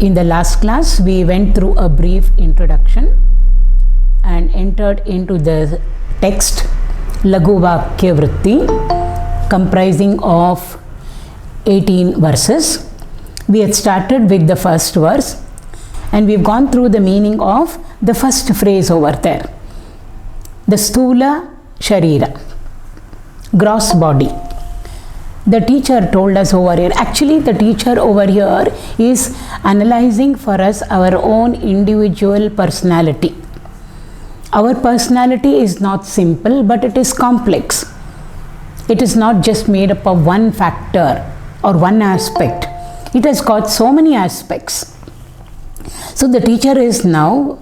In the last class, we went through a brief introduction and entered into the text Laghu Vakya Vritti, comprising of 18 verses. We had started with the first verse and we've gone through the meaning of the first phrase over there. The Stula Sharira, gross body. The teacher told us over here, actually the teacher over here is analyzing for us our own individual personality. Our personality is not simple, but it is complex. It is not just made up of one factor or one aspect. It has got so many aspects. So the teacher is now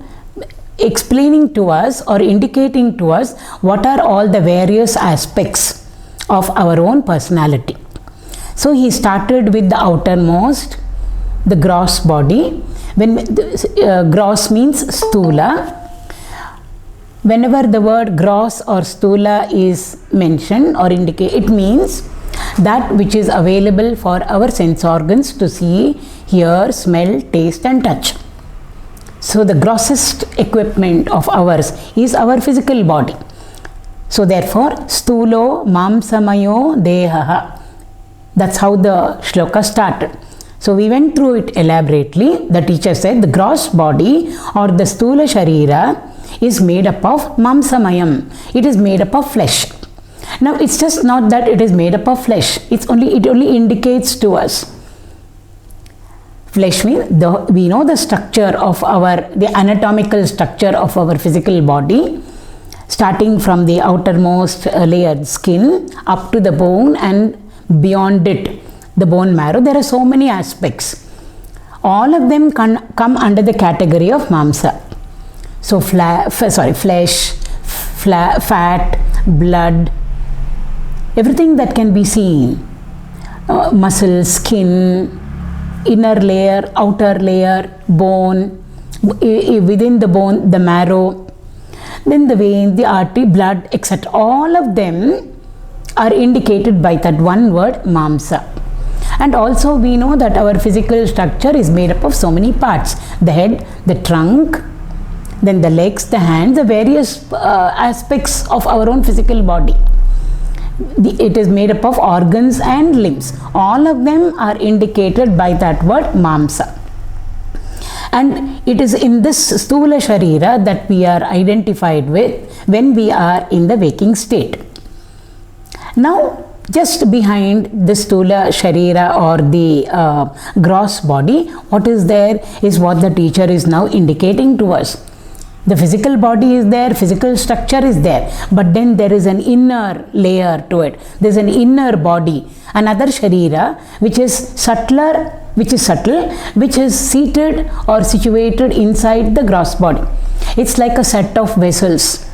explaining to us or indicating to us what are all the various aspects of our own personality. So he started with the outermost, the gross body. When gross means stula. Whenever the word gross or stula is mentioned or indicated, it means that which is available for our sense organs to see, hear, smell, taste and touch. So the grossest equipment of ours is our physical body. So therefore, stulo mamsamayo dehaha. That's how the shloka started. So we went through it elaborately. The teacher said the gross body or the stula sharira is made up of mamsamayam. It is made up of flesh. Now it's just not that it is made up of flesh. It only indicates to us. Flesh means we know the structure of the anatomical structure of our physical body, starting from the outermost layered skin up to the bone and beyond it, the bone marrow. There are so many aspects. All of them come under the category of mamsa. So flesh, fat, blood, everything that can be seen, muscle, skin, inner layer, outer layer, bone, within the bone, the marrow, then the vein, the artery, blood, etc. All of them are indicated by that one word, mamsa. And also we know that our physical structure is made up of so many parts. The head, the trunk, then the legs, the hands, the various aspects of our own physical body. It is made up of organs and limbs. All of them are indicated by that word mamsa. And it is in this stula sharira that we are identified with when we are in the waking state. Now, just behind the stula sharira or the gross body, what is there is what the teacher is now indicating to us. The physical body is there, physical structure is there, but then there is an inner layer to it. There is an inner body, another sharira, which is subtle, which is seated or situated inside the gross body. It's like a set of vessels.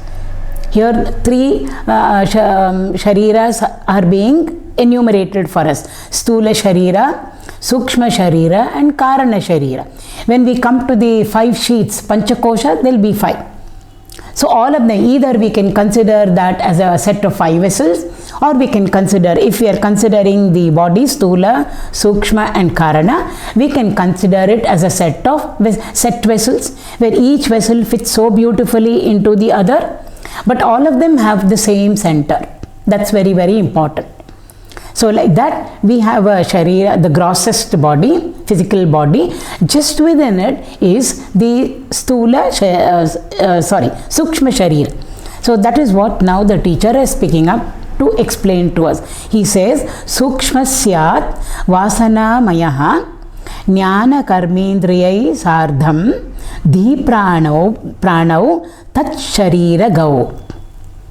Here three shariras are being enumerated for us. Stula sharira, Sukshma sharira and Karana sharira. When we come to the 5 sheets, Panchakosha, there will be 5. So all of them, either we can consider that as a set of 5 vessels, or we can consider, if we are considering the body, Stula, Sukshma and Karana, we can consider it as a set of vessels, where each vessel fits so beautifully into the other, but all of them have the same center. That's very, very important. So like that, we have a sharira, the grossest body, physical body. Just within it is the stula, sukshma sharira. So that is what now the teacher is picking up to explain to us. He says, Sukshma syat vasana mayaha jnana karmendriyai sardham dhi pranau tat sharira gau.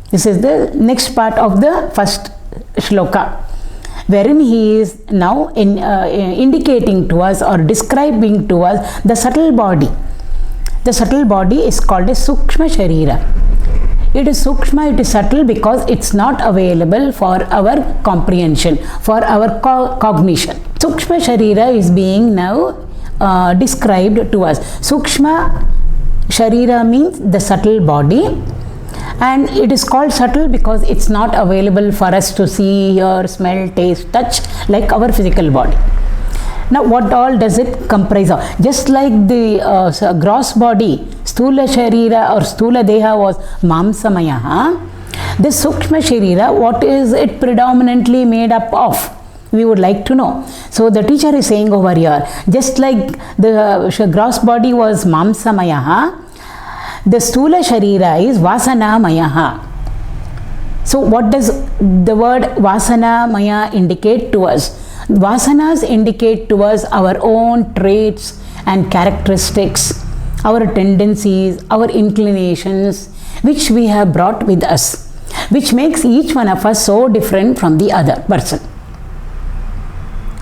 This is the next part of the first shloka, wherein he is now indicating to us or describing to us the subtle body. The subtle body is called a Sukshma Sharira. It is Sukshma, it is subtle because it's not available for our comprehension, for our cognition. Sukshma Sharira is being now described to us. Sukshma Sharira means the subtle body, and it is called subtle because it's not available for us to see, hear, smell, taste, touch like our physical body. Now what all does it comprise of? Just like the gross body, Sthula Sharira or Sthula Deha was Mamsamayaha, the Sukshma Sharira, what is it predominantly made up of? We would like to know. So the teacher is saying over here, just like the gross body was Mamsamayaha, the Sthula Sharira is Vasanamayaha. So what does the word Vasanamaya indicate to us? Vasanas indicate to us our own traits and characteristics, our tendencies, our inclinations, which we have brought with us, which makes each one of us so different from the other person.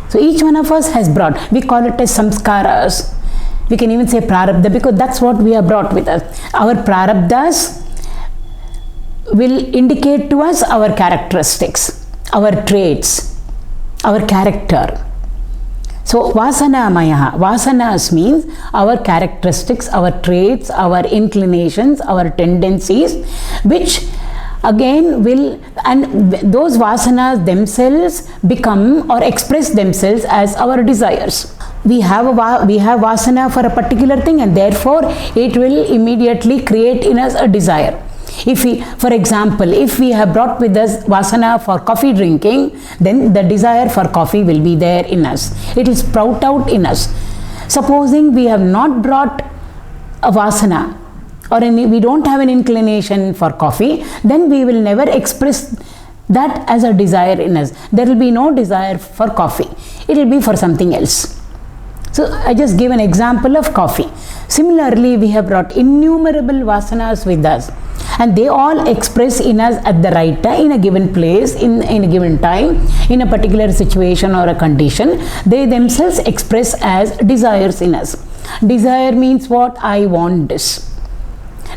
So each one of us has brought, we call it as samskaras. We can even say prarabdha, because that's what we have brought with us. Our prarabdhas will indicate to us our characteristics, our traits, our character. So Vasanamaya, Vasanas means our characteristics, our traits, our inclinations, our tendencies, which again will, and those Vasanas themselves become or express themselves as our desires. We have Vasana for a particular thing, and therefore it will immediately create in us a desire. If we, for example, if we have brought with us Vasana for coffee drinking, then the desire for coffee will be there in us. It will sprout out in us. Supposing we have not brought a Vasana, or we don't have an inclination for coffee, then we will never express that as a desire in us. There will be no desire for coffee. It will be for something else. So I just give an example of coffee. Similarly, we have brought innumerable Vasanas with us, and they all express in us at the right time, in a given place, in a given time, in a particular situation or a condition. They themselves express as desires in us. Desire means what? I want this.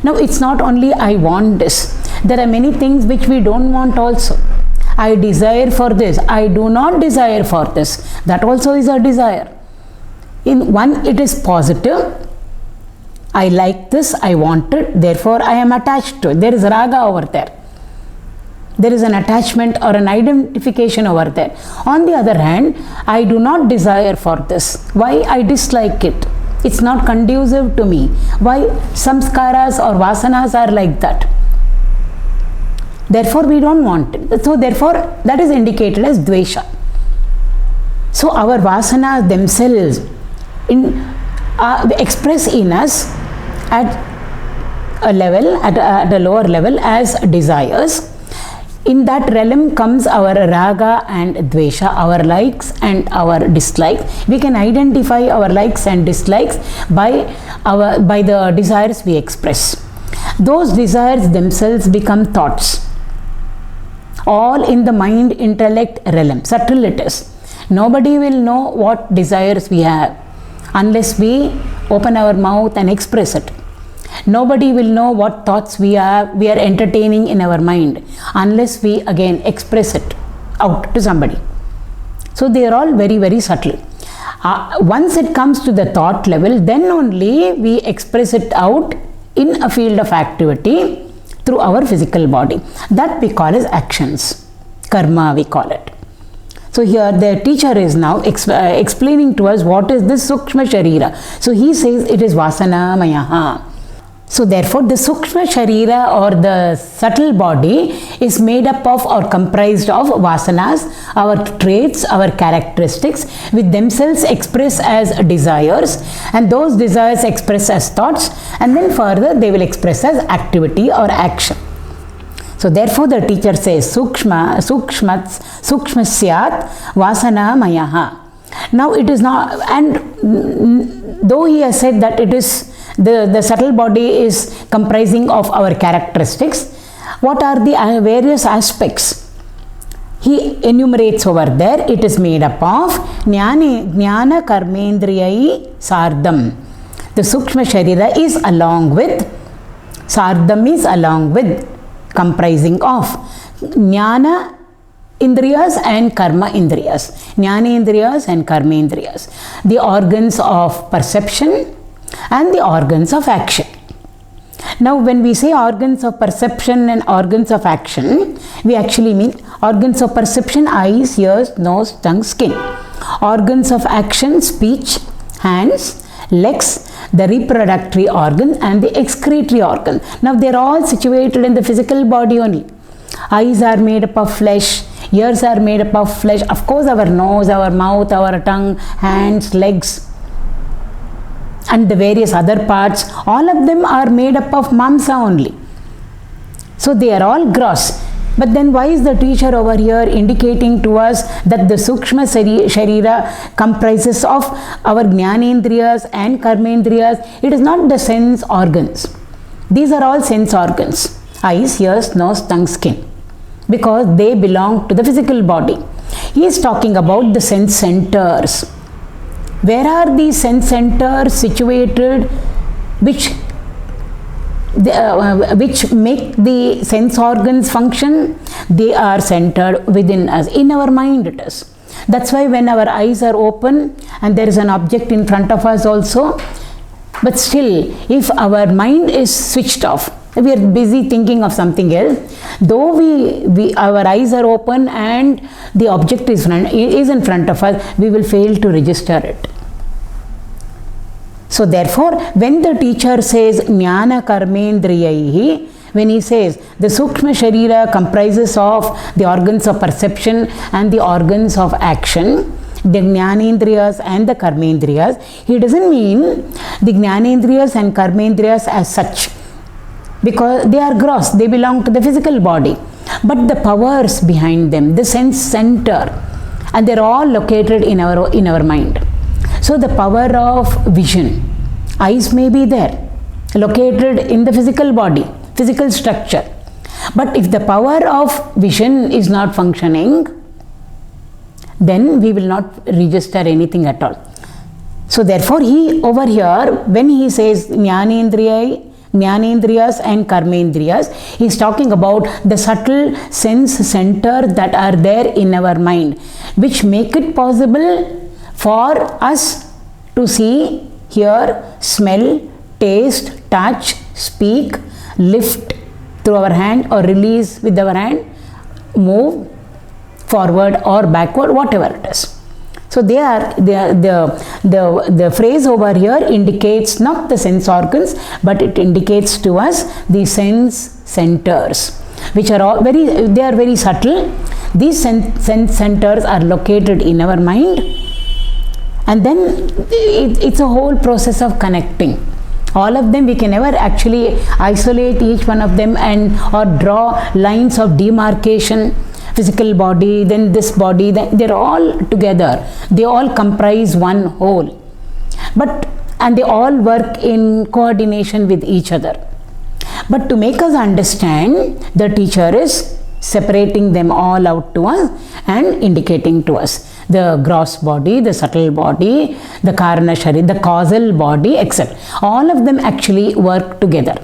Now it's not only I want this. There are many things which we don't want also. I desire for this. I do not desire for this. That also is a desire. In one, it is positive. I like this, I want it, therefore I am attached to it. There is raga over there. There is an attachment or an identification over there. On the other hand, I do not desire for this. Why? I dislike it. It's not conducive to me. Why? Samskaras or vasanas are like that. Therefore, we don't want it. So, therefore, that is indicated as dvesha. So, our vasanas themselves express in us at a level, at a lower level as desires. In that realm comes our raga and dvesha, our likes and our dislikes. We can identify our likes and dislikes by the desires we express. Those desires themselves become thoughts, all in the mind intellect realm. Subtle it is. Nobody will know what desires we have unless we open our mouth and express it. Nobody will know what thoughts we are entertaining in our mind unless we again express it out to somebody. So they are all very, very subtle. Once it comes to the thought level, then only we express it out in a field of activity through our physical body. That we call as actions. Karma we call it. So here the teacher is now explaining to us what is this Sukshma Sharira. So he says it is Vasana Mayaha. So therefore the Sukshma Sharira or the subtle body is made up of or comprised of Vasanas, our traits, our characteristics, which themselves express as desires, and those desires express as thoughts, and then further they will express as activity or action. So therefore the teacher says Sukshmasyat Vasana Mayaha. Now it is not, and though he has said that it is the subtle body is comprising of our characteristics, what are the various aspects? He enumerates over there. It is made up of Jnana Karmendriyai Sardam. The Sukshma Sharira is along with, Sardam is along with, comprising of Jnana Indriyas and Karma Indriyas. Jnana Indriyas and Karma Indriyas. The organs of perception and the organs of action. Now when we say organs of perception and organs of action, we actually mean organs of perception: eyes, ears, nose, tongue, skin. organs of action, speech, hands, legs, the reproductory organ and the excretory organ. Now they are all situated in the physical body only. Eyes are made up of flesh, ears are made up of flesh, of course our nose, our mouth, our tongue, hands, legs and the various other parts, all of them are made up of mamsa only. So they are all gross. But then why is the teacher over here indicating to us that the Sukshma Sharira comprises of our Jnanendriyas and Karmendriyas? It is not the sense organs. These are all sense organs. Eyes, ears, nose, tongue, skin. Because they belong to the physical body. He is talking about the sense centers. Where are these sense centers situated which make the sense organs function? They are centered within us, in our mind it is. That's why when our eyes are open and there is an object in front of us also, but still if our mind is switched off, we are busy thinking of something else, though our eyes are open and the object is in front of us, we will fail to register it. So therefore, when the teacher says Jnana Karmendriyaihi, when he says the Sukshma Sharira comprises of the organs of perception and the organs of action, the Jnanendriyas and the Karmendriyas, he doesn't mean the Jnanendriyas and Karmendriyas as such, because they are gross, they belong to the physical body, but the powers behind them, the sense center, and they are all located in our mind. So the power of vision, eyes may be there, located in the physical body, physical structure. But if the power of vision is not functioning, then we will not register anything at all. So therefore he over here, when he says Jnanendriyas and Karmendriyas, he is talking about the subtle sense center that are there in our mind, which make it possible for us to see, hear, smell, taste, touch, speak, lift through our hand or release with our hand, move forward or backward, whatever it is. So the phrase over here indicates not the sense organs, but it indicates to us the sense centers, which are all very subtle. These sense centers are located in our mind. And then it's a whole process of connecting. All of them, we can never actually isolate each one of them or draw lines of demarcation. Physical body, then this body, they're all together. They all comprise one whole. And they all work in coordination with each other. But to make us understand, the teacher is separating them all out to us and indicating to us the gross body, the subtle body, the Karana Sharira, the causal body, etc. All of them actually work together.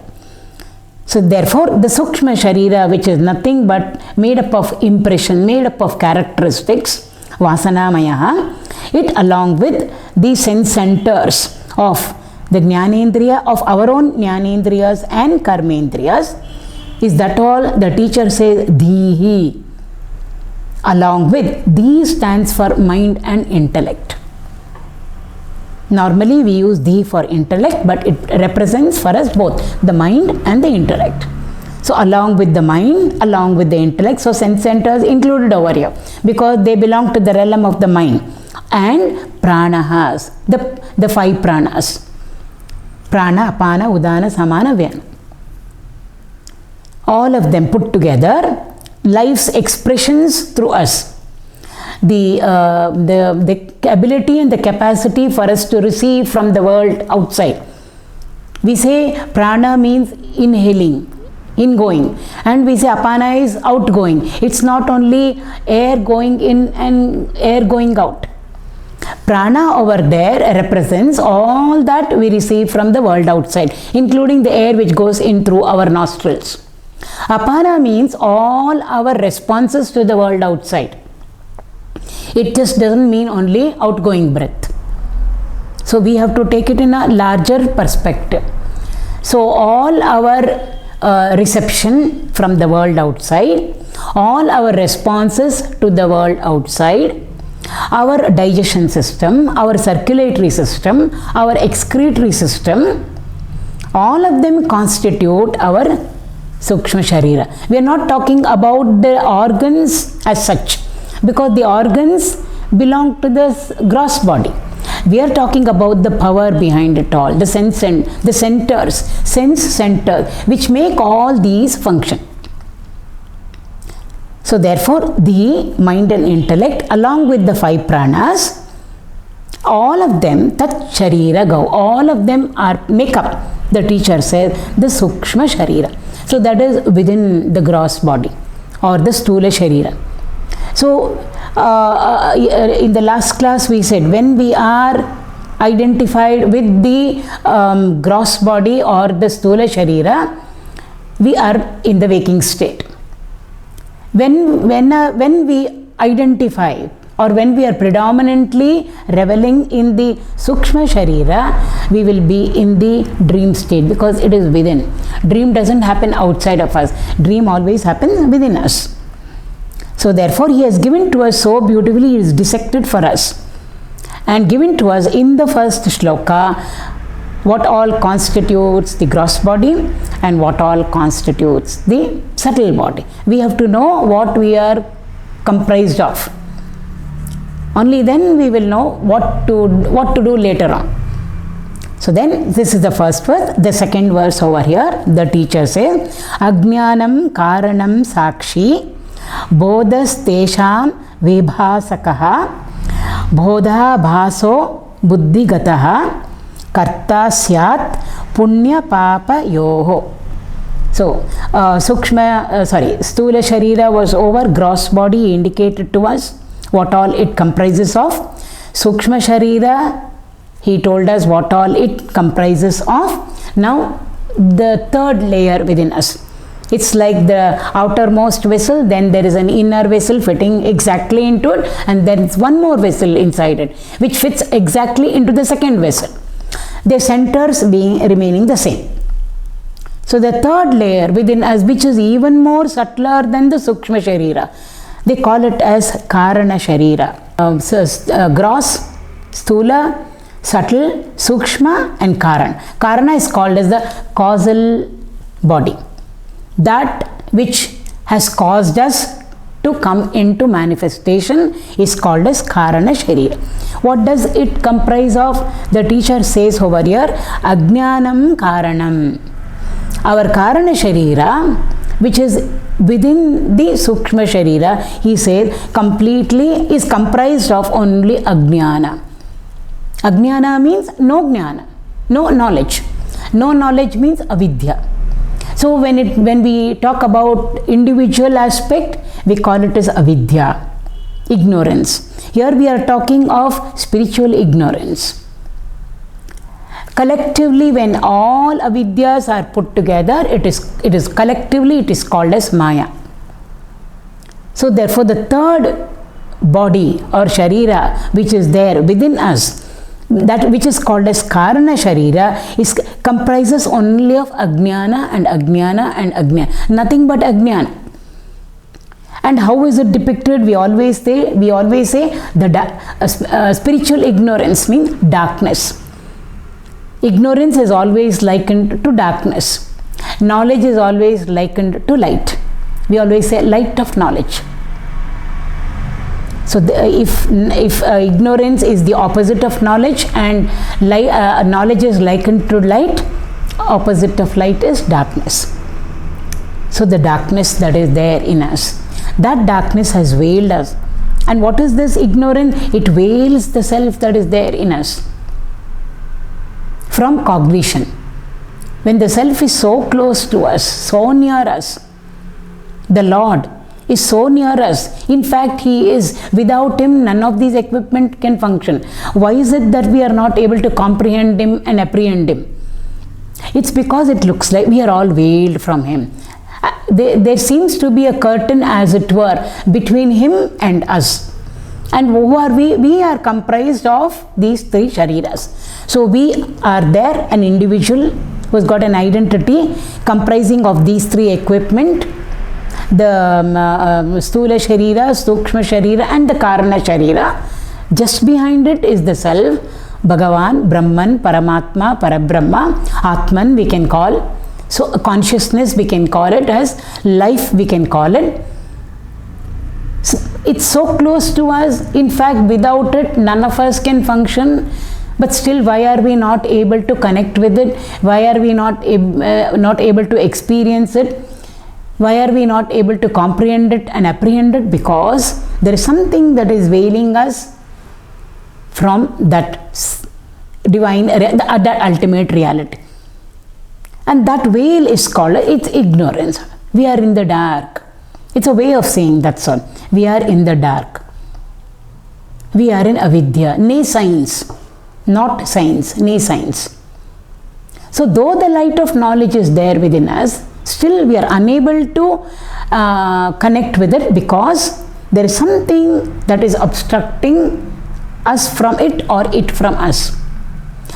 So therefore, the Sukshma Sharira, which is nothing but made up of impression, made up of characteristics, Vasanamayaha, it along with the sense centers of the Jnanendriya, of our own Jnanendriyas and Karmendriyas, is that all the teacher says Dhihi. Along with, these stands for mind and intellect. Normally we use Dhi for intellect, but it represents for us both the mind and the intellect. So along with the mind, along with the intellect, so sense centers included over here, because they belong to the realm of the mind. And pranahas, the five pranas. Prana, apana, udana, samana, vyana. All of them put together, life's expressions through us. The ability and the capacity for us to receive from the world outside. We say prana means inhaling, ingoing, and we say apana is outgoing. It's not only air going in and air going out. Prana over there represents all that we receive from the world outside, including the air which goes in through our nostrils. Apana means all our responses to the world outside. It just doesn't mean only outgoing breath. So we have to take it in a larger perspective. So all our reception from the world outside, all our responses to the world outside, our digestion system, our circulatory system, our excretory system, all of them constitute our Sukshma Sharira. We are not talking about the organs as such, because the organs belong to the gross body. We are talking about the power behind it all, the sense centers, which make all these function. So therefore, the mind and intellect, along with the 5 pranas, all of them, Tat Sharira Gau, all of them make up, the teacher says, the Sukshma Sharira. So that is within the gross body or the Stula Sharira. So in the last class we said, when we are identified with the gross body or the Stula Sharira, we are in the waking state. When we identify or when we are predominantly reveling in the Sukshma Sharira, we will be in the dream state, because it is within. Dream doesn't happen outside of us. Dream always happens within us. So therefore, he has given to us so beautifully, he is dissected for us and given to us in the first shloka what all constitutes the gross body and what all constitutes the subtle body. We have to know what we are comprised of. Only then we will know what to do later on. So then this is the first verse. The second verse over here, the teacher says, Ajnanam Karanam Sakshi Bodhas Tesham Vibhasakaha Bodha Bhaso Buddhigataha Karta Syat Punya Papa Yoho. So Stula Sharira was over, gross body indicated to us what all it comprises of. Sukshma Sharira, he told us what all it comprises of. Now the third layer within us. It's like the outermost vessel, then there is an inner vessel fitting exactly into it, and there is one more vessel inside it, which fits exactly into the second vessel. Their centers remaining the same. So the third layer within us, which is even more subtler than the Sukshma Sharira, they call it as Karana Sharira. Gross, Stula, subtle, Sukshma and Karana. Karana is called as the causal body. That which has caused us to come into manifestation is called as Karana Sharira. What does it comprise of? The teacher says over here, Ajnanam Karanam. Our Karana Sharira, which is within the Sukshma Sharira, he says completely is comprised of only Ajnana. Ajnana means no Jnana, no knowledge. No knowledge means avidya. So when we talk about individual aspect, we call it as avidya, ignorance. Here we are talking of spiritual ignorance. Collectively, when all avidyas are put together, it is collectively it is called as Maya. So therefore, the third body or Sharira which is there within us, that which is called as Karana Sharira, comprises only of Ajnana and Ajnana and Ajnana, nothing but Ajnana. And how is it depicted? We always say the spiritual ignorance means darkness. Ignorance is always likened to darkness. Knowledge is always likened to light. We always say light of knowledge. So if ignorance is the opposite of knowledge and knowledge is likened to light, opposite of light is darkness. So the darkness that is there in us, that darkness has veiled us. And what is this ignorance? It veils the self that is there in us from cognition. When the self is so close to us, so near us, the Lord is so near us. In fact, He is. Without Him, none of these equipment can function. Why is it that we are not able to comprehend Him and apprehend Him? It's because it looks like we are all veiled from Him. There seems to be a curtain, as it were, between Him and us. And who are we? We are comprised of these three shariras. So we are there, an individual who has got an identity comprising of these three equipment, the Stula Sharira, Sukshma Sharira and the Karana Sharira. Just behind it is the self, Bhagavan, Brahman, Paramatma, Parabrahma, Atman we can call. So consciousness we can call it, as life we can call it. So it's so close to us. In fact, without it, none of us can function. But still, why are we not able to connect with it? Why are we not able to experience it? Why are we not able to comprehend it and apprehend it? Because there is something that is veiling us from that divine, that ultimate reality. And that veil is called, it's ignorance. We are in the dark. It's a way of saying that's all. We are in the dark. We are in avidya, nescience, not science, nescience. So though the light of knowledge is there within us, still we are unable to connect with it, because there is something that is obstructing us from it, or it from us.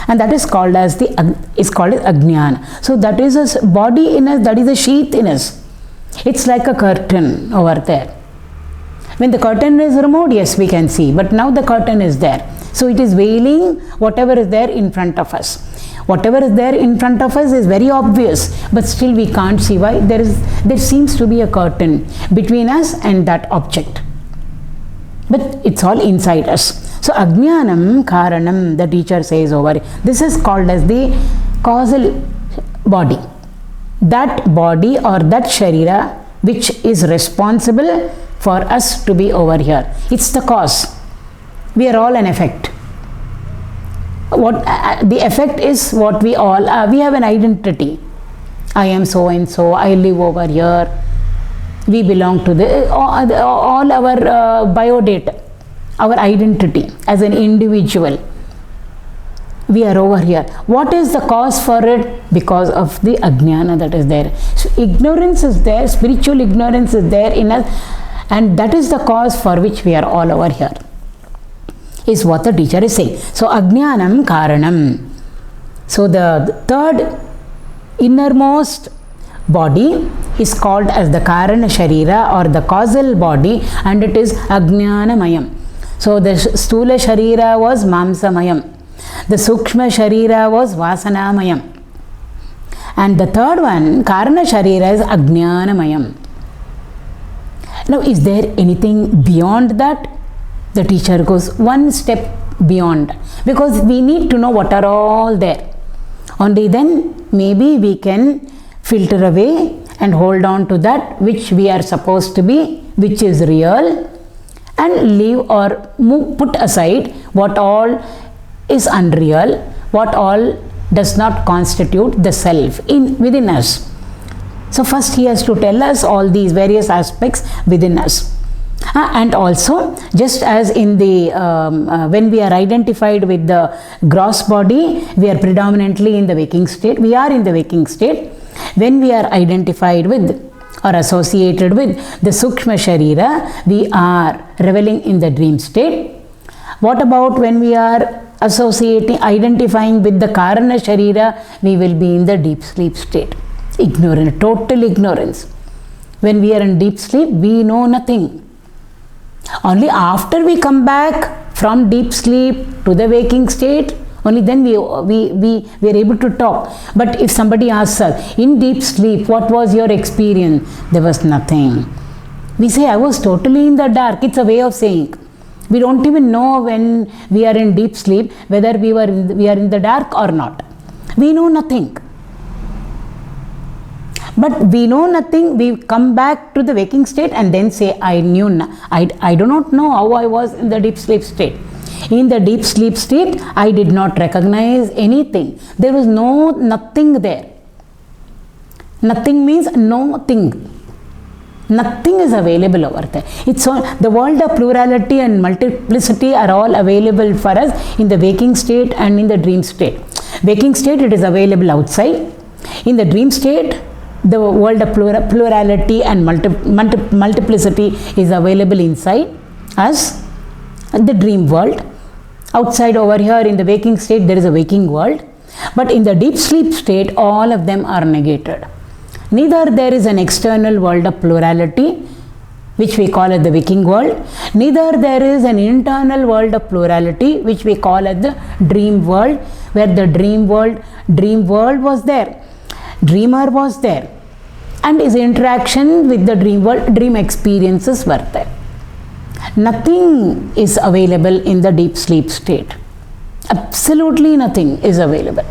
And that is called as ajnana. So that is a body in us, that is a sheath in us. It's like a curtain over there. When the curtain is removed, yes, we can see, but now the curtain is there. So it is veiling whatever is there in front of us. Whatever is there in front of us is very obvious, but still we can't see why. There seems to be a curtain between us and that object. But it's all inside us. So ajnanam karanam, the teacher says over here. This is called as the causal body. That body or that sharira which is responsible for us to be over here. It's the cause. We are all an effect. What the effect is what we all are. We have an identity. I am so and so. I live over here. We belong to the all our biodata, our identity as an individual. We are over here. What is the cause for it? Because of the ajnana that is there. So ignorance is there, spiritual ignorance is there in us, and that is the cause for which we are all over here, is what the teacher is saying. So ajnanam karanam. So the third innermost body is called as the karana sharira, or the causal body, and it is ajnanamayam. So the stula sharira was mamsamayam. The sukshma sharira was vasanamayam. And the third one, karana sharira, is ajnanamayam. Now, is there anything beyond that? The teacher goes one step beyond, because we need to know what are all there. Only then maybe we can filter away and hold on to that which we are supposed to be, which is real, and leave or put aside what all is unreal, what all does not constitute the self within us. So first he has to tell us all these various aspects within us. And also, just as in the when we are identified with the gross body, we are predominantly in the waking state. We are in the waking state. When we are identified with or associated with the sukshma sharira, we are reveling in the dream state. What about when we are identifying with the karana sharira? We will be in the deep sleep state. Ignorant, total ignorance. When we are in deep sleep, we know nothing. Only after we come back from deep sleep to the waking state, only then we are able to talk. But if somebody asks us, in deep sleep, what was your experience? There was nothing. We say, I was totally in the dark. It's a way of saying. We don't even know when we are in deep sleep whether we are in the dark or not. We know nothing. But we know nothing, we come back to the waking state and then say, I do not know how I was in the deep sleep state. In the deep sleep state, I did not recognize anything. There was nothing there. Nothing means no thing. Nothing is available over there. It's all, the world of plurality and multiplicity are all available for us in the waking state and in the dream state. Waking state, it is available outside. In the dream state, the world of plurality and multiplicity is available inside us, the dream world. Outside over here in the waking state, there is a waking world. But in the deep sleep state, all of them are negated. Neither there is an external world of plurality, which we call as the waking world, neither there is an internal world of plurality, which we call as the dream world, where the dream world was there, dreamer was there, and his interaction with the dream world, dream experiences were there. Nothing is available in the deep sleep state. Absolutely nothing is available.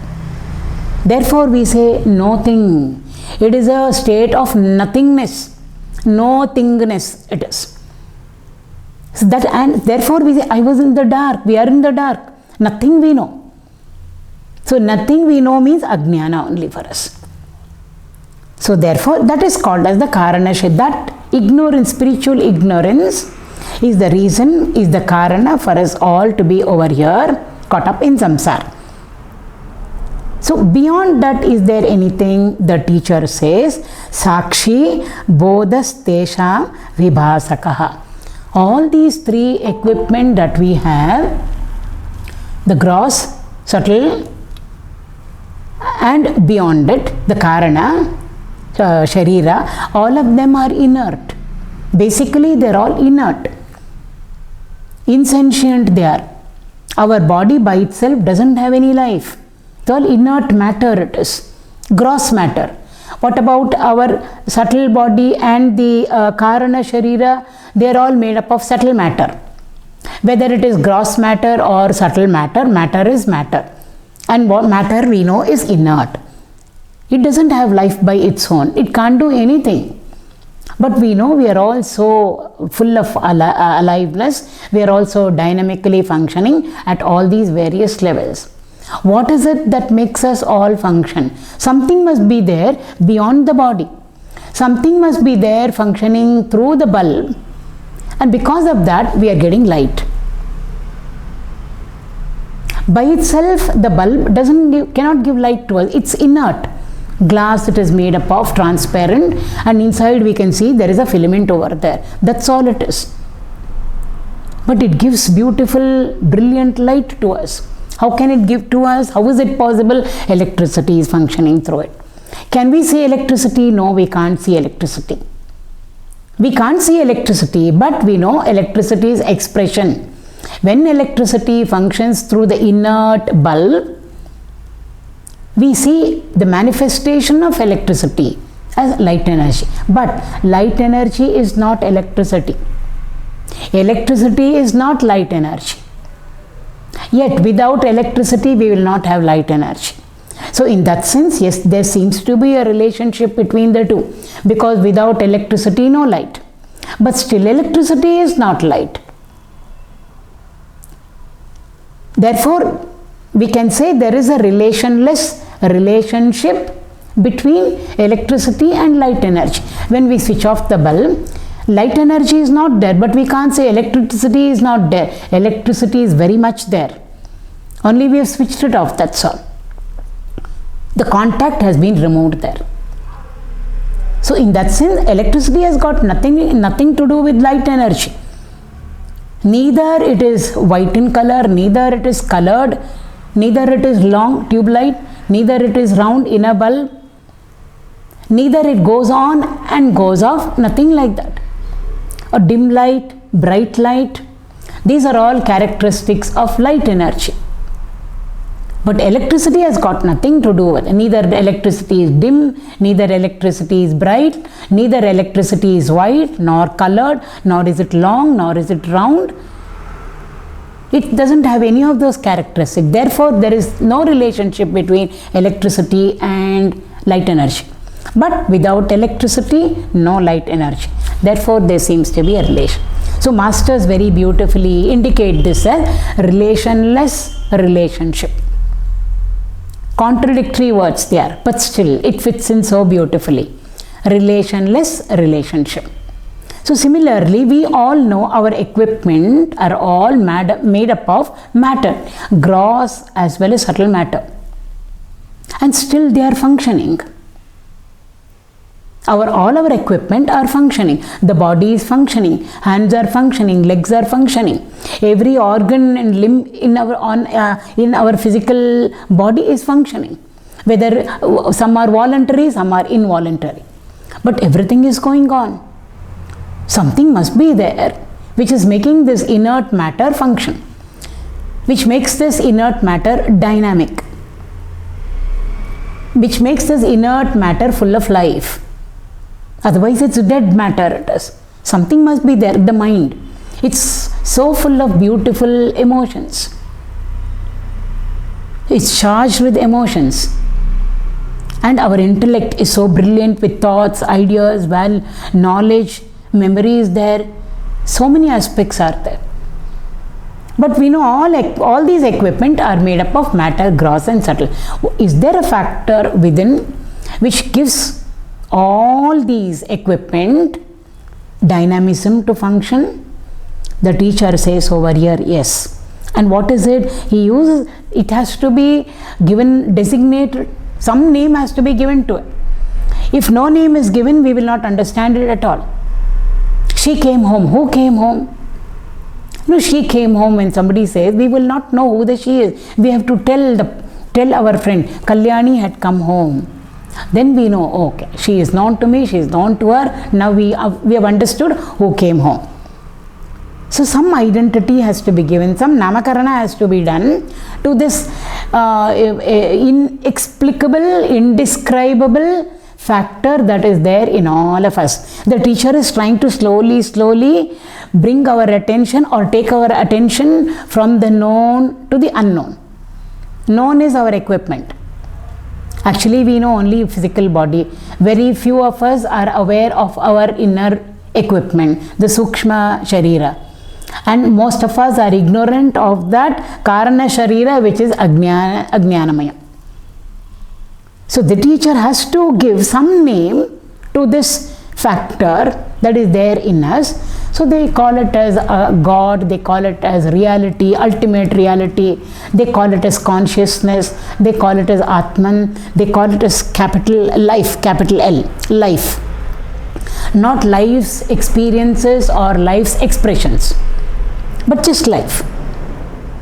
Therefore we say nothing. It is a state of nothingness. Nothingness it is. So that, and therefore we say, I was in the dark, we are in the dark. Nothing we know. So nothing we know means ajnana only for us. So therefore that is called as the karanashaya. That ignorance, spiritual ignorance, is the reason, is the karana for us all to be over here caught up in samsara. So beyond that, is there anything? The teacher says, Sakshi Bodhas Tesha Vibhasakaha. All these three equipment that we have, the gross, subtle, and beyond it, the karana, sharira, all of them are inert. Basically, they are all inert. Insentient they are. Our body by itself doesn't have any life. It's all inert matter it is. Gross matter. What about our subtle body and the karana sharira? They are all made up of subtle matter. Whether it is gross matter or subtle matter, matter is matter. And what matter we know is inert. It doesn't have life by its own. It can't do anything. But we know we are all so full of aliveness. We are also dynamically functioning at all these various levels. What is it that makes us all function? Something must be there beyond the body. Something must be there functioning through the bulb. And because of that, we are getting light. By itself, the bulb cannot give light to us. It's inert. Glass, it is made up of, transparent, and inside we can see there is a filament over there. That's all it is. But it gives beautiful, brilliant light to us. How can it give to us? How is it possible? Electricity is functioning through it. Can we see electricity? No, we can't see electricity. We can't see electricity, but we know electricity is expression. When electricity functions through the inert bulb, we see the manifestation of electricity as light energy. But light energy is not electricity. Electricity is not light energy. Yet without electricity we will not have light energy. So in that sense, yes, there seems to be a relationship between the two, because without electricity no light. But still electricity is not light. Therefore we can say there is a relationship between electricity and light energy. When we switch off the bulb, light energy is not there, but we can't say electricity is not there. Electricity is very much there. Only we have switched it off, that's all. The contact has been removed there. So in that sense, electricity has got nothing to do with light energy. Neither it is white in color, neither it is colored, neither it is long tube light, neither it is round in a bulb, neither it goes on and goes off, nothing like that. A dim light, bright light, these are all characteristics of light energy. But electricity has got nothing to do with it. Neither electricity is dim, neither electricity is bright, neither electricity is white, nor colored, nor is it long, nor is it round. It doesn't have any of those characteristics. Therefore, there is no relationship between electricity and light energy. But without electricity, no light energy. Therefore, there seems to be a relation. So, masters very beautifully indicate this as relationless relationship. Contradictory words there, but still it fits in so beautifully. Relationless relationship. So similarly, we all know our equipment are all made up of matter, gross as well as subtle matter, and still they are functioning. All our equipment are functioning. The body is functioning, hands are functioning, legs are functioning. Every organ and limb in our physical body is functioning. Whether some are voluntary, some are involuntary, but everything is going on. Something must be there which is making this inert matter function, which makes this inert matter dynamic, which makes this inert matter full of life. Otherwise it's dead matter it is. Something must be there. The mind, it's so full of beautiful emotions. It's charged with emotions. And our intellect is so brilliant with thoughts, ideas, knowledge, memory is there. So many aspects are there. But we know all these equipment are made up of matter, gross and subtle. Is there a factor within which gives all these equipment dynamism to function? The teacher says over here, yes. And what is it? He uses, it has to be given, designated, some name has to be given to it. If no name is given, we will not understand it at all. She came home. Who came home? No, she came home. When somebody says, we will not know who the she is. We have to tell our friend, Kalyani had come home. Then we know, okay, she is known to me, she is known to her. Now we have understood who came home. So some identity has to be given, some namakarana has to be done to this inexplicable, indescribable factor that is there in all of us. The teacher is trying to slowly bring our attention or take our attention from the known to the unknown. Known is our equipment. Actually, we know only physical body. Very few of us are aware of our inner equipment, the Sukshma Sharira. And most of us are ignorant of that Karana Sharira, which is Ajnanamaya. So the teacher has to give some name to this factor that is there in us. So they call it as God, they call it as reality, ultimate reality, they call it as consciousness, they call it as Atman, they call it as capital life, capital L, life. Not life's experiences or life's expressions, but just life.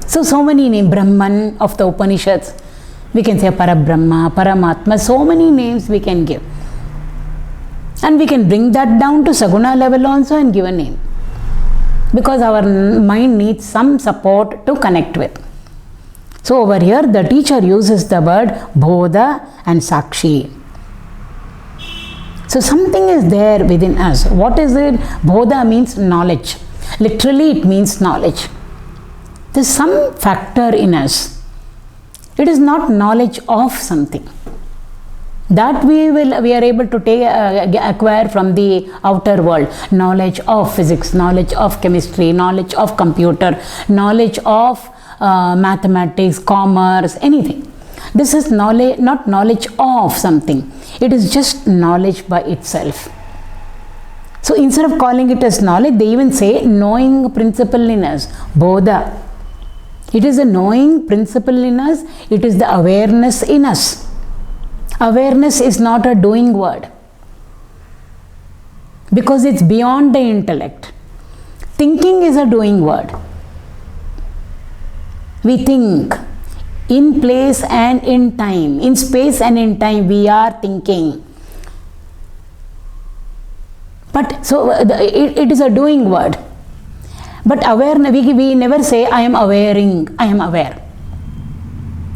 So many names, Brahman of the Upanishads, we can say Parabrahma, Paramatma, so many names we can give. And we can bring that down to Saguna level also and give a name. Because our mind needs some support to connect with. So over here the teacher uses the word Bodha and Sakshi. So something is there within us. What is it? Bodha means knowledge. Literally it means knowledge. There is some factor in us. It is not knowledge of something. That we are able to acquire from the outer world. Knowledge of physics, knowledge of chemistry, knowledge of computer, knowledge of mathematics, commerce, anything. This is knowledge, not knowledge of something. It is just knowledge by itself. So instead of calling it as knowledge, they even say knowing principle in us, Bodha. It is a knowing principle in us. It is the awareness in us. Awareness is not a doing word because it's beyond the intellect. Thinking is a doing word. We think in place and in time, in space and in time we are thinking. But so it is a doing word. But awareness, we never say I am awareing, I am aware.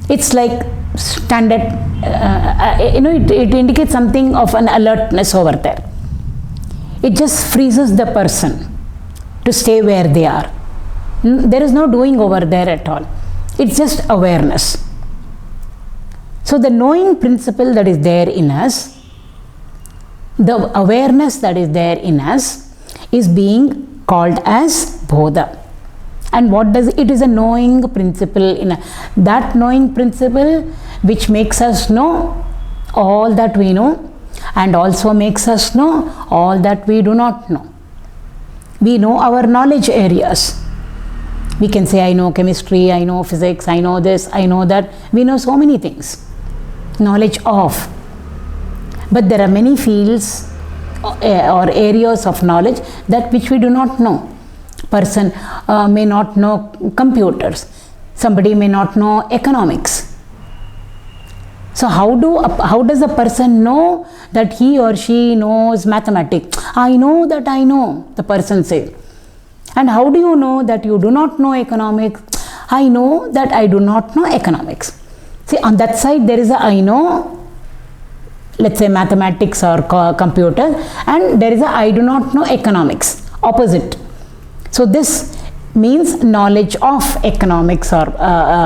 It's like standard, it indicates something of an alertness over there. It just freezes the person to stay where they are. There is no doing over there at all. It's just awareness. So the knowing principle that is there in us, the awareness that is there in us is being called as Bodha. And what does it is a knowing principle in that knowing principle which makes us know all that we know and also makes us know all that we do not know. We know our knowledge areas. We can say I know chemistry, I know physics, I know this, I know that. We know so many things. Knowledge of. But there are many fields or areas of knowledge that which we do not know. Person may not know computers. Somebody may not know economics. So how does a person know that he or she knows mathematics? I know that I know, the person says. And how do you know that you do not know economics? I know that I do not know economics. See, on that side there is a I know, let's say mathematics or computer, and there is a I do not know economics, opposite. So this means knowledge of economics or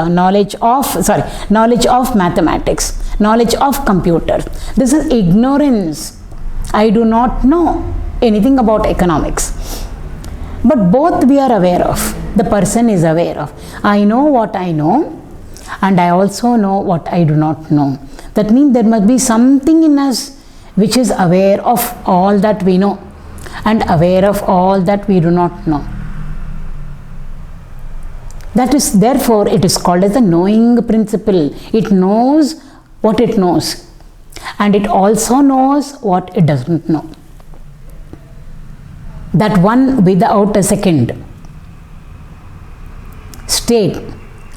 knowledge of mathematics, knowledge of computers. This is ignorance. I do not know anything about economics. But both we are aware of. The person is aware of. I know what I know, and I also know what I do not know. That means there must be something in us which is aware of all that we know and aware of all that we do not know. That is, therefore, it is called as the knowing principle. It knows what it knows, and it also knows what it doesn't know. That one without a second state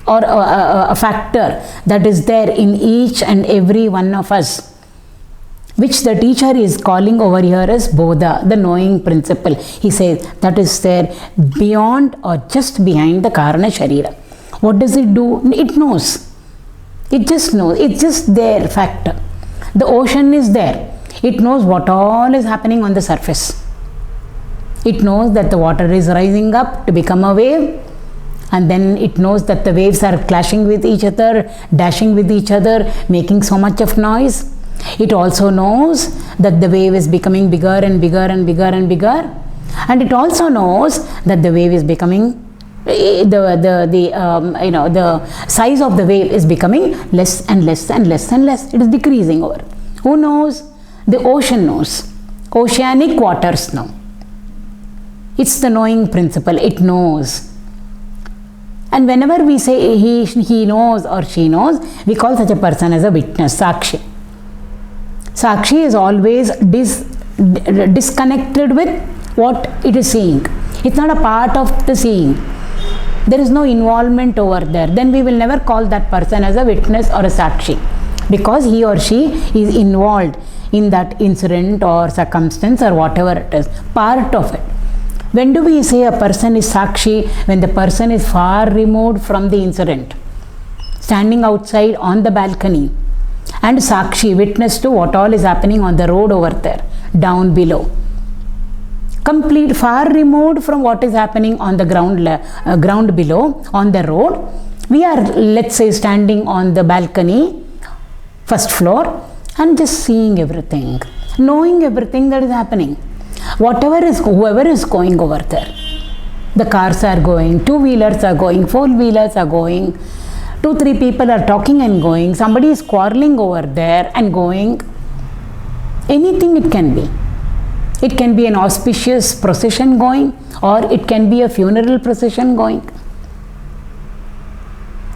or a factor that is there in each and every one of us, which the teacher is calling over here as Bodha, the knowing principle. He says that is there beyond or just behind the Karana Sharira. What does it do? It knows. It just knows. It's just there, factor. The ocean is there. It knows what all is happening on the surface. It knows that the water is rising up to become a wave, and then it knows that the waves are clashing with each other, dashing with each other, making so much of noise. It also knows that the wave is becoming bigger and bigger and bigger and bigger, and it also knows that the wave is becoming the size of the wave is becoming less and less and less and less. It is decreasing over. Who knows? The ocean knows. Oceanic waters know. It's the knowing principle. It knows. And whenever we say he knows or she knows, we call such a person as a witness, Sakshi. Sakshi is always disconnected with what it is seeing. It's not a part of the seeing. There is no involvement over there. Then we will never call that person as a witness or a Sakshi, because he or she is involved in that incident or circumstance or whatever it is, part of it. When do we say a person is Sakshi? When the person is far removed from the incident, standing outside on the balcony, and Sakshi, witness to what all is happening on the road over there, down below. Complete, far removed from what is happening on the ground below, on the road. We are, let's say, standing on the balcony, first floor, and just seeing everything, knowing everything that is happening. Whoever is going over there. The cars are going, two-wheelers are going, four-wheelers are going, 2-3 people are talking and going, somebody is quarreling over there and going. Anything it can be. It can be an auspicious procession going, or it can be a funeral procession going.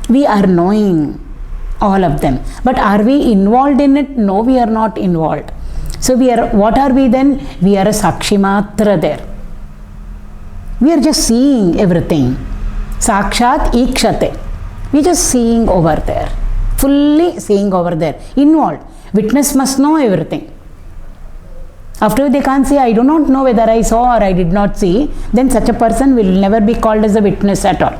We are knowing all of them. But are we involved in it? No, we are not involved. So what are we then? We are a Sakshi Matra there. We are just seeing everything. Sakshat Ikshate. We are just seeing over there. Fully seeing over there. Involved. Witness must know everything. After they can't say, I do not know whether I saw or I did not see, then such a person will never be called as a witness at all.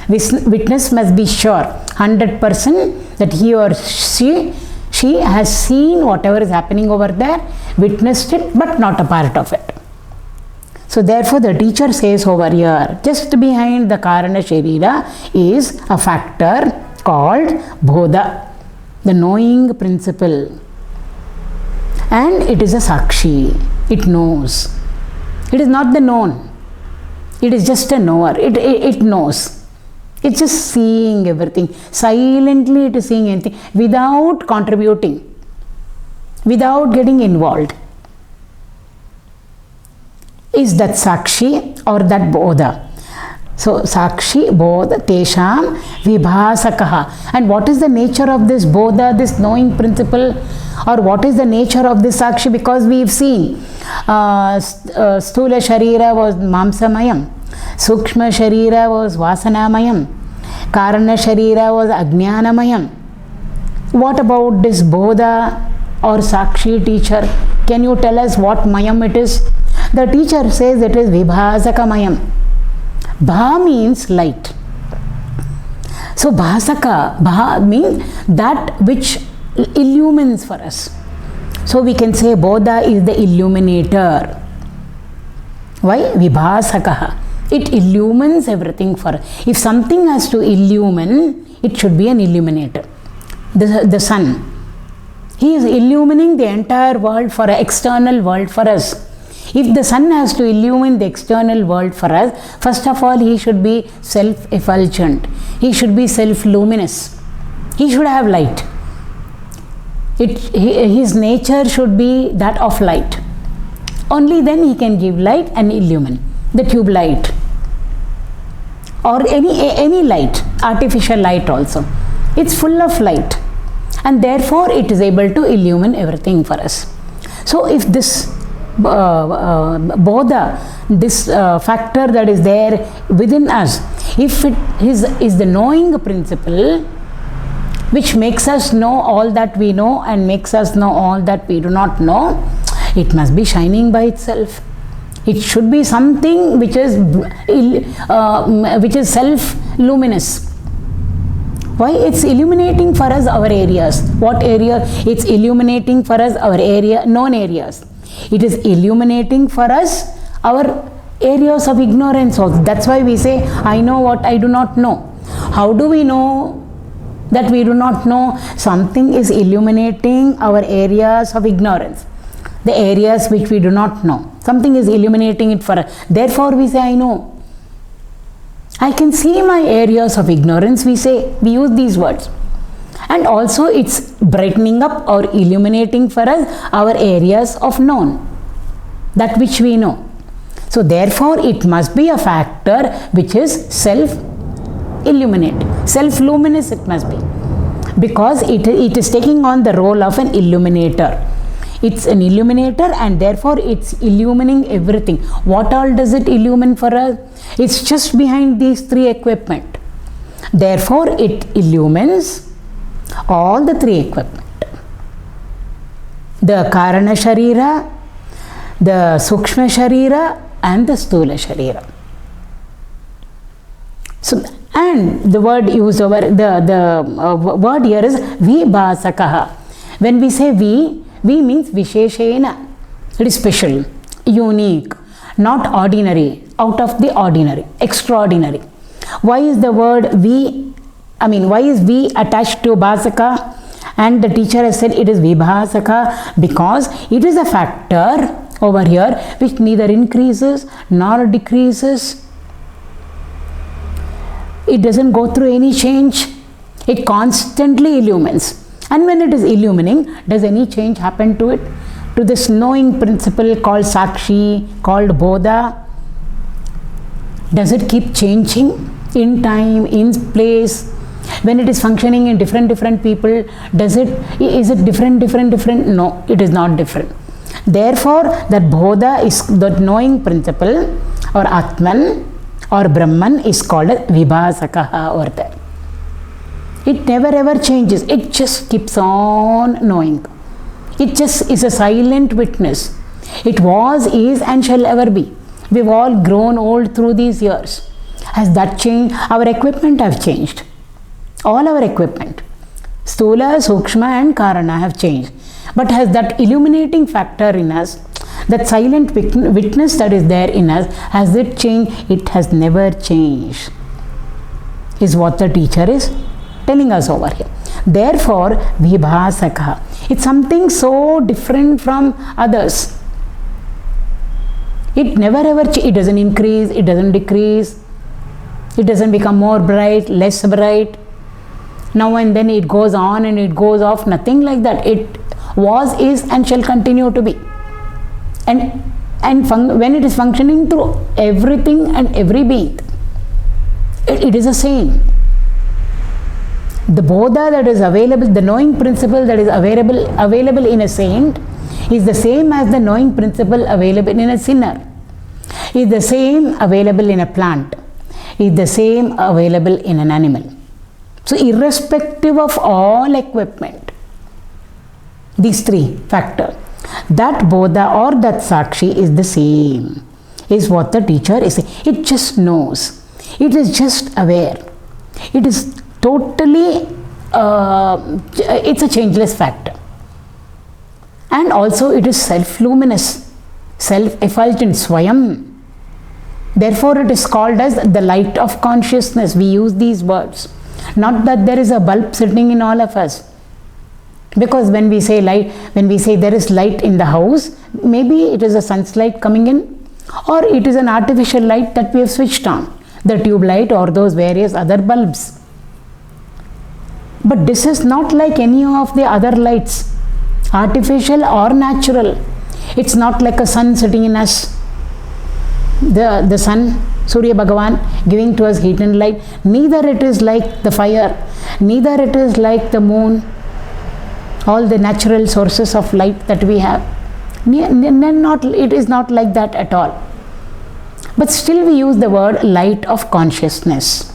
Witness must be sure, 100%, that he or she has seen whatever is happening over there, witnessed it, but not a part of it. So therefore the teacher says over here, just behind the Karana Sharira is a factor called Bodha, the knowing principle. And it is a Sakshi. It knows. It is not the known. It is just a knower. It knows. It's just seeing everything. Silently it is seeing anything without contributing, without getting involved. Is that Sakshi or that Bodha? So Sakshi, Bodha, Tesham, Vibhasakaha. And what is the nature of this Bodha, this knowing principle? Or what is the nature of this Sakshi? Because we've seen Sthula Sharira was Mamsamayam, Sukshma Sharira was Vasanamayam, Karana Sharira was Ajnanamayam. what about this Bodha or Sakshi teacher? Can you tell us what Mayam it is? The teacher says it is Vibhasaka Mayam. Bha means light. So Bhasaka, Bha means that which illumines for us. So we can say Bodha is the illuminator. Why? Vibhasakaha. It illumines everything for us. If something has to illumine, it should be an illuminator. The sun. He is illumining the entire world for an external world for us. If the sun has to illumine the external world for us, first of all, he should be self-effulgent. He should be self-luminous. He should have light. His nature should be that of light. Only then he can give light and illumine. The tube light or any light, artificial light also. It's full of light, and therefore it is able to illumine everything for us. So if this Bodha, this factor that is there within us, if it is the knowing principle which makes us know all that we know and makes us know all that we do not know, it must be shining by itself. It should be something which is self-luminous. Why? It's illuminating for us our areas. What area? It's illuminating for us our area, known areas. It is illuminating for us our areas of ignorance also. That's why we say, I know what I do not know. How do we know that we do not know? Something is illuminating our areas of ignorance, the areas which we do not know. Something is illuminating it for us. Therefore we say, I know. I can see my areas of ignorance, we use these words. And also it's brightening up or illuminating for us our areas of known, that which we know. So therefore it must be a factor which is self-illuminate, self-luminous it must be, because it is taking on the role of an illuminator. It's an illuminator and therefore it's illumining everything. What all does it illumine for us? It's just behind these three equipment. Therefore it illumines all the three equipment. The Karana Sharira, the Sukshma Sharira and the Stula Sharira. So, and the word used over, the word here is Vibhasakaha. When we say V means Visheshena. It is special, unique, not ordinary, out of the ordinary, extraordinary. Why is the word why is V attached to Bhasaka? And the teacher has said it is Vibhasaka because it is a factor over here which neither increases nor decreases. It doesn't go through any change. It constantly illumines. And when it is illumining, does any change happen to it? To this knowing principle called Sakshi, called Bodha? Does it keep changing in time, in place? When it is functioning in different people, is it different? No, it is not different. Therefore, that Bodha is that knowing principle, or Atman or Brahman is called as Vibhasakaha over there. It never ever changes. It just keeps on knowing. It just is a silent witness. It was, is and shall ever be. We've all grown old through these years. Has that changed? Our equipment have changed. All our equipment. Stula, Sukshma and Karana have changed. But has that illuminating factor in us, that silent witness that is there in us, has it changed? It has never changed. Is what the teacher is telling us over here. Therefore, Vibhasaka. It's something so different from others. It never ever, it doesn't increase, it doesn't decrease, it doesn't become more bright, less bright. Now and then it goes on and it goes off, nothing like that. It was, is and shall continue to be. And when it is functioning through everything and every being, it is the same. The Bodha that is available, the knowing principle that is available in a saint is the same as the knowing principle available in a sinner, is the same available in a plant, is the same available in an animal. So irrespective of all equipment, these three factors. That Bodha or that Sakshi is the same, is what the teacher is saying. It just knows. It is just aware. It is totally, it's a changeless factor. And also it is self-luminous, self-effulgent, Swayam. Therefore it is called as the light of consciousness. We use these words. Not that there is a bulb sitting in all of us. Because when we say light, when we say there is light in the house, maybe it is a sun's light coming in, or it is an artificial light that we have switched on, the tube light or those various other bulbs. But this is not like any of the other lights, artificial or natural. It's not like a sun sitting in us. The sun, Surya Bhagavan, giving to us heat and light. Neither it is like the fire, neither it is like the moon, all the natural sources of light that we have. It is not like that at all. But still we use the word light of consciousness.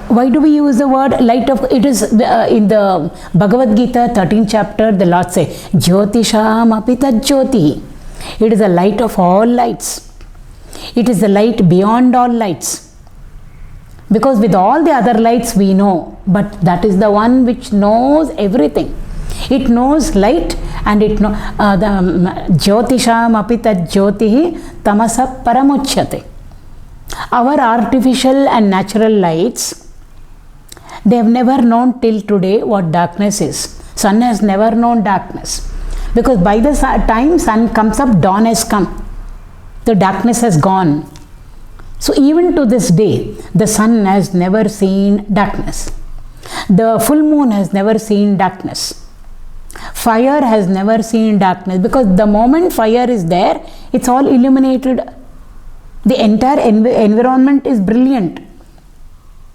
Why do we use the word light of, it is in the Bhagavad Gita 13th chapter, the Lord says, Jyotisham api tat-jyoti. It is the light of all lights. It is the light beyond all lights. Because with all the other lights we know, but that is the one which knows everything. It knows light, and it knows Jyotisham api tat-jyotihi tamasa paramuchyate. Our artificial and natural lights, they have never known till today what darkness is. Sun has never known darkness. Because by the time sun comes up, dawn has come. The darkness has gone. So even to this day, the sun has never seen darkness. The full moon has never seen darkness. Fire has never seen darkness, because the moment fire is there, it's all illuminated. The entire environment is brilliant.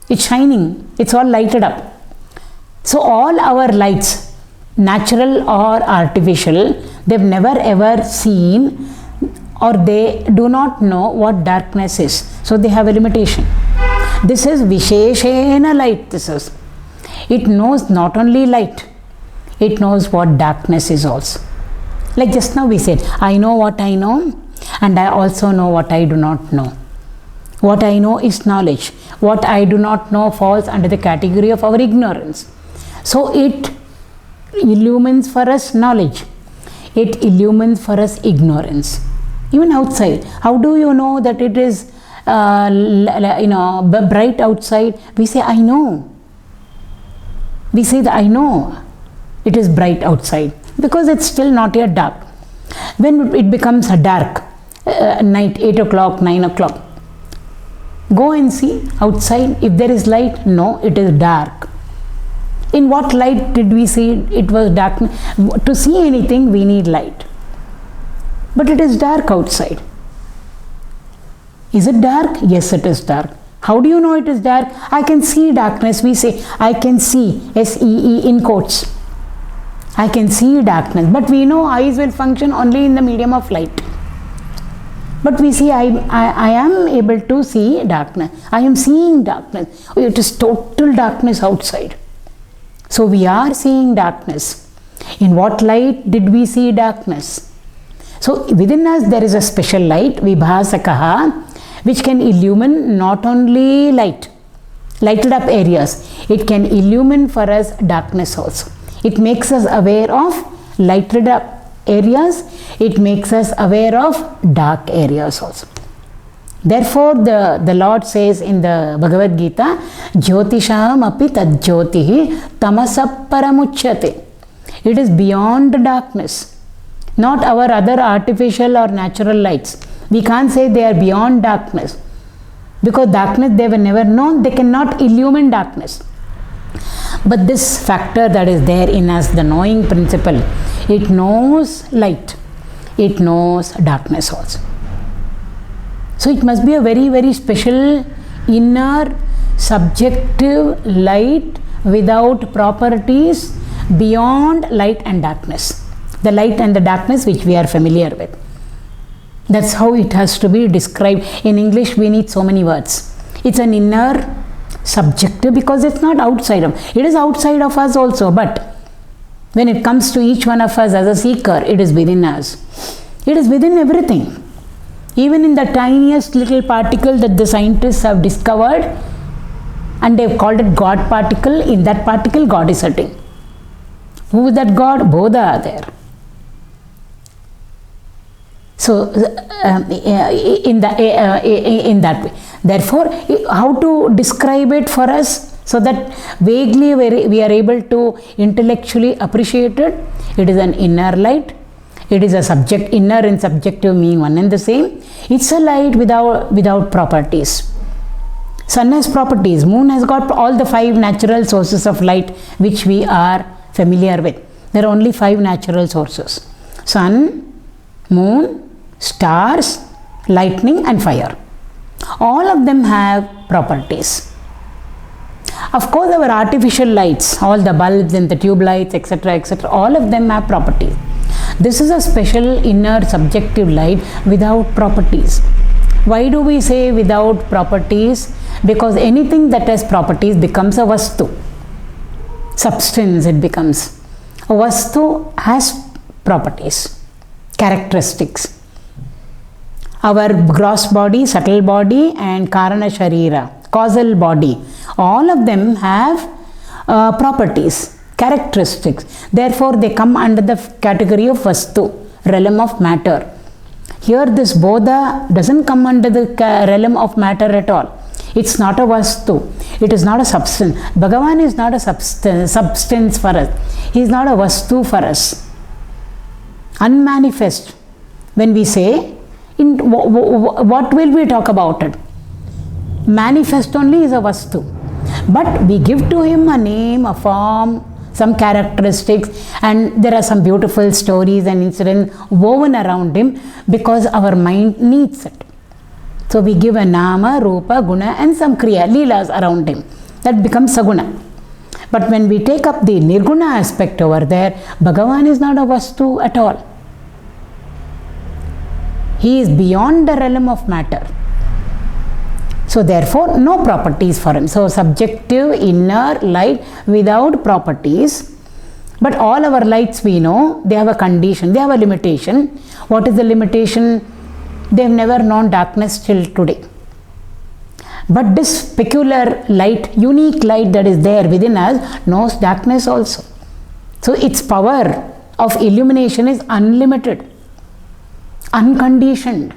It's shining. It's all lighted up. So all our lights, natural or artificial, they've never ever seen, or they do not know what darkness is. So they have a limitation. This is Visheshena light. This is. It knows not only light, it knows what darkness is also. Like just now we said, I know what I know, and I also know what I do not know. What I know is knowledge. What I do not know falls under the category of our ignorance. So it illumines for us knowledge. It illumines for us ignorance. Even outside, how do you know that it is bright outside? We say, I know. We say that I know it is bright outside, because it's still not yet dark. When it becomes dark, night, 8 o'clock, 9 o'clock, go and see outside if there is light. No, it is dark. In what light did we see it was dark? To see anything we need light. But it is dark outside. Is it dark? Yes, it is dark. How do you know it is dark? I can see darkness. We say, I can see, S-E-E in quotes. I can see darkness. But we know eyes will function only in the medium of light. But we see, I am able to see darkness. I am seeing darkness. It is total darkness outside. So we are seeing darkness. In what light did we see darkness? So within us there is a special light, Vibhasakaha, which can illumine not only lighted up areas, it can illumine for us darkness also. It makes us aware of lighted up areas, it makes us aware of dark areas also. Therefore, the Lord says in the Bhagavad Gita, Jyotisham api tat-jyotihi tamasa paramuchyate. It is beyond darkness, not our other artificial or natural lights. We can't say they are beyond darkness, because darkness they were never known, they cannot illumine darkness. But this factor that is there in us, the knowing principle, it knows light, it knows darkness also. So it must be a very, very special inner subjective light without properties beyond light and darkness. The light and the darkness which we are familiar with. That's how it has to be described. In English we need so many words. It's an inner subjective because it's not outside of. It is outside of us also, but When it comes to each one of us as a seeker, it is within us. It is within everything. Even in the tiniest little particle that the scientists have discovered, and they've called it God particle, in that particle God is sitting. Who is that God? Both are there. So, in that way. Therefore, how to describe it for us so that vaguely we are able to intellectually appreciate it? It is an inner light. It is a inner and subjective meaning one and the same. It's a light without properties. Sun has properties. Moon has got all the 5 natural sources of light which we are familiar with. There are only 5 natural sources: sun, moon, stars, lightning and fire. All of them have properties. Of course, our artificial lights, all the bulbs and the tube lights, etc., all of them have properties. This is a special inner subjective light without properties. Why do we say without properties? Because anything that has properties becomes a vastu. Substance it becomes. A vastu has properties, characteristics. Our gross body, subtle body and karana sharira, causal body, all of them have properties, characteristics. Therefore, they come under the category of vastu, realm of matter. Here this bodha doesn't come under the realm of matter at all. It's not a vastu. It is not a substance. Bhagavan is not a substance for us. He is not a vastu for us. Unmanifest. When we say, what will we talk about it? Manifest only is a vastu. But we give to him a name, a form, some characteristics, and there are some beautiful stories and incidents woven around him because our mind needs it. So we give a nama, rupa, guna and some kriya, leelas around him. That becomes saguna. But when we take up the nirguna aspect over there, Bhagavan is not a vastu at all. He is beyond the realm of matter. So therefore, no properties for him. So subjective inner light without properties. But all our lights we know, they have a condition, they have a limitation. What is the limitation? They have never known darkness till today. But this peculiar light, unique light that is there within us knows darkness also. So its power of illumination is unlimited, unconditioned.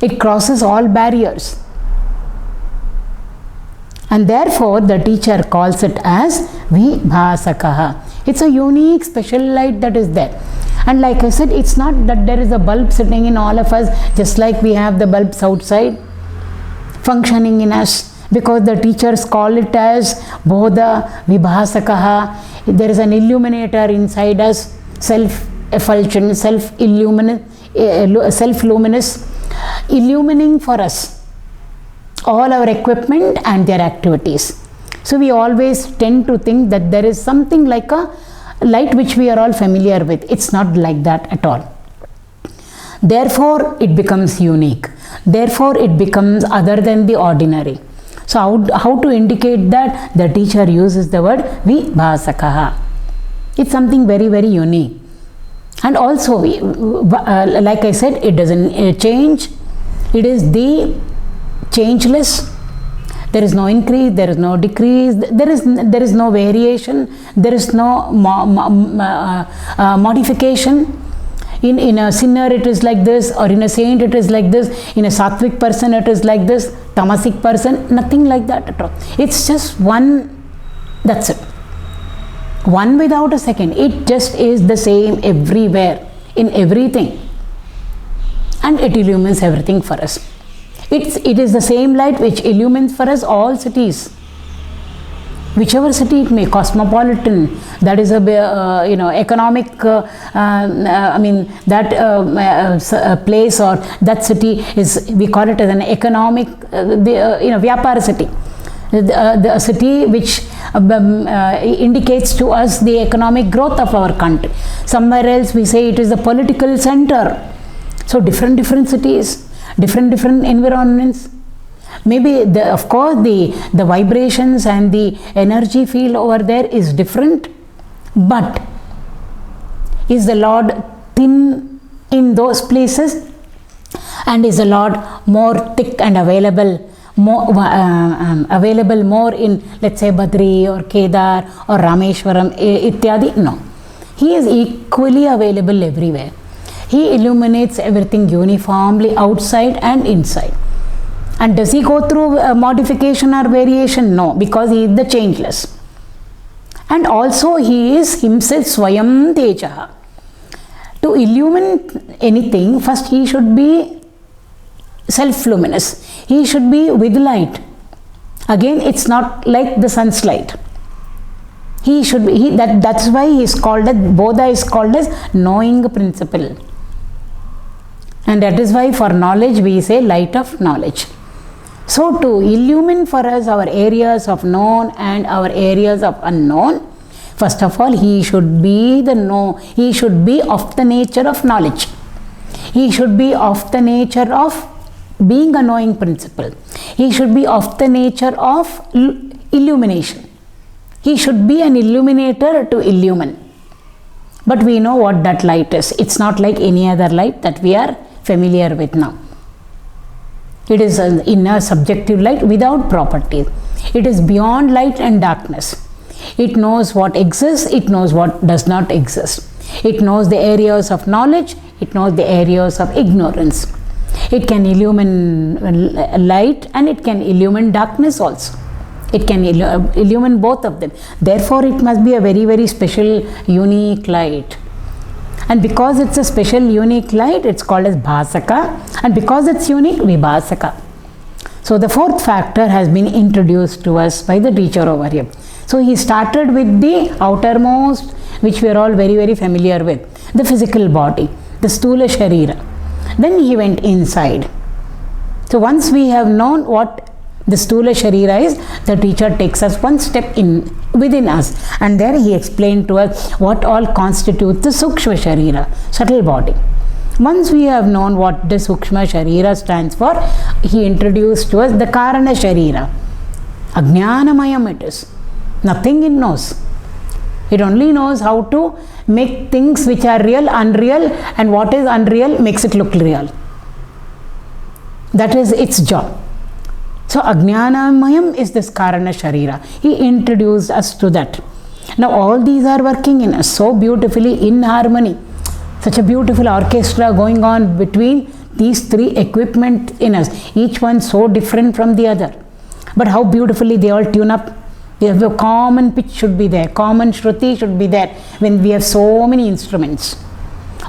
It crosses all barriers. And therefore, the teacher calls it as Vibhasakaha. It's a unique special light that is there. And like I said, it's not that there is a bulb sitting in all of us, just like we have the bulbs outside functioning in us, because the teachers call it as Bodha Vibhasakaha. There is an illuminator inside us, self-effulgent, self-luminous, illumining for us all our equipment and their activities. So we always tend to think that there is something like a light which we are all familiar with. It's not like that at all. Therefore, it becomes unique. Therefore, it becomes other than the ordinary. So how to indicate that? The teacher uses the word Vibhasakaha. It's something very, very unique. And also, like I said, it doesn't change. It is the changeless. There is no increase, there is no decrease, there is no variation, there is no modification. In a sinner it is like this, or in a saint it is like this, in a sattvic person it is like this, tamasic person, nothing like that at all. It's just one, that's it. One without a second. It just is the same everywhere, in everything. And it illumines everything for us. It is the same light which illumines for us all cities. Whichever city it may, cosmopolitan, that is a economic, place or that city is, we call it as an economic, vyapara city. The city which indicates to us the economic growth of our country. Somewhere else we say it is the political center. So different cities, different environments. Maybe of course the vibrations and the energy field over there is different, but Is the Lord thin in those places? And is the Lord more thick and available more in, let's say, Badri or Kedar or Rameshwaram ityadi? No. He is equally available everywhere. He illuminates everything uniformly outside and inside. And does he go through modification or variation? No, because he is the changeless. And also he is himself Swayam Tejaha. To illumine anything, first he should be self-luminous. He should be with light. Again, it's not like the sun's light. He should be, that's why he is called as, Bodha is called as knowing principle. And that is why for knowledge we say light of knowledge. So to illumine for us our areas of known and our areas of unknown, first of all, he should be he should be of the nature of knowledge. He should be of the nature of being a knowing principle. He should be of the nature of illumination. He should be an illuminator to illumine. But we know what that light is. It's not like any other light that we are familiar with now. It is an inner subjective light without properties. It is beyond light and darkness. It knows what exists, it knows what does not exist. It knows the areas of knowledge, it knows the areas of ignorance. It can illumine light and it can illumine darkness also. It can illumine both of them. Therefore, it must be a very, very special, unique light. And because it's a special, unique light, it's called as Bhasaka. And because it's unique, Vibhasaka. So the fourth factor has been introduced to us by the teacher over here. So he started with the outermost, which we are all very, very familiar with, the physical body, the Stula Sharira. Then he went inside. So once we have known what the Stula Sharira is, the teacher takes us one step within us, and there he explained to us what all constitutes the Sukshma Sharira, subtle body. Once we have known what the Sukshma Sharira stands for, he introduced to us the Karana Sharira. Ajnanamayam it is. Nothing it knows. It only knows how to make things which are real unreal, and what is unreal makes it look real. That is its job. So Ajnanamayam is this Karana Sharira. He introduced us to that. Now all these are working in us so beautifully in harmony. Such a beautiful orchestra going on between these three equipment in us. Each one so different from the other. But how beautifully they all tune up. We have a common pitch should be there. Common Shruti should be there when we have so many instruments.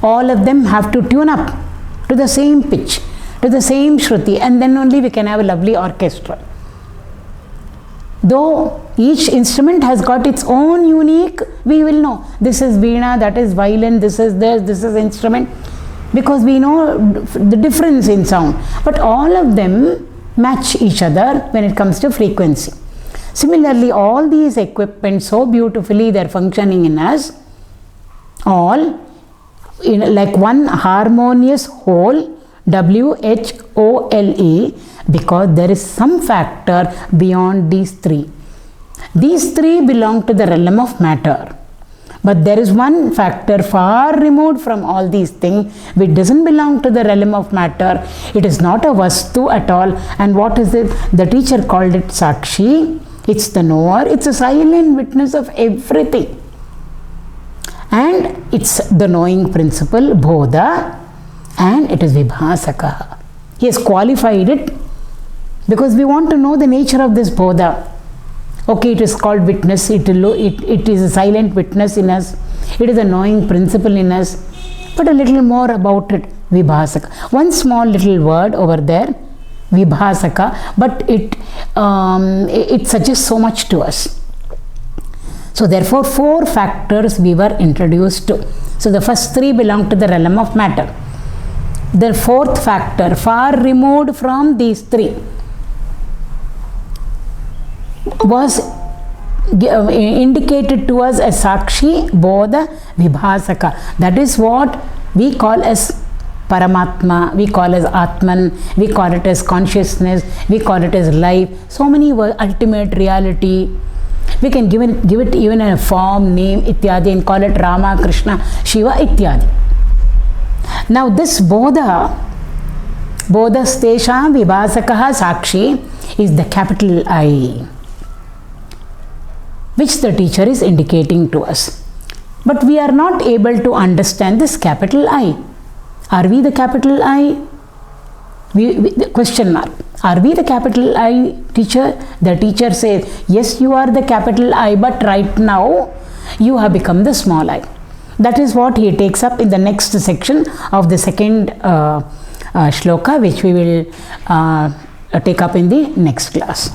All of them have to tune up to the same pitch, to the same Shruti, and then only we can have a lovely orchestra. Though each instrument has got its own unique, we will know this is Veena, that is violin, this is instrument, because we know the difference in sound. But all of them match each other when it comes to frequency. Similarly, all these equipment so beautifully they are functioning in us, all in like one harmonious whole, WHOLE, because there is some factor beyond these three. These three belong to the realm of matter, but there is one factor far removed from all these things which doesn't belong to the realm of matter. It is not a vastu at all. And what is it? The teacher called it Sakshi. It's the knower. It's a silent witness of everything. And it's the knowing principle, Bodha, and it is Vibhasaka. He has qualified it because we want to know the nature of this Bodha. Okay, it is called witness. It is a silent witness in us. It is a knowing principle in us. But a little more about it, Vibhasaka. One small little word over there, Vibhasaka, but it suggests so much to us. So therefore, four factors we were introduced to. So the first three belong to the realm of matter. The fourth factor, far removed from these three, was indicated to us as Sakshi, Bodha, Vibhasaka. That is what we call as Paramatma, we call as Atman, we call it as consciousness, we call it as life. So many words, ultimate reality. We can give it even a form, name, ityadi, and call it Rama, Krishna, Shiva, ityadi. Now this bodha, bodhastesham vibhasakaha sakshi, is the capital I, which the teacher is indicating to us. But we are not able to understand this capital I. Are we the capital I? Question mark. Are we the capital I, teacher? The teacher says, yes, you are the capital I, but right now you have become the small I. That is what he takes up in the next section of the second shloka, which we will take up in the next class.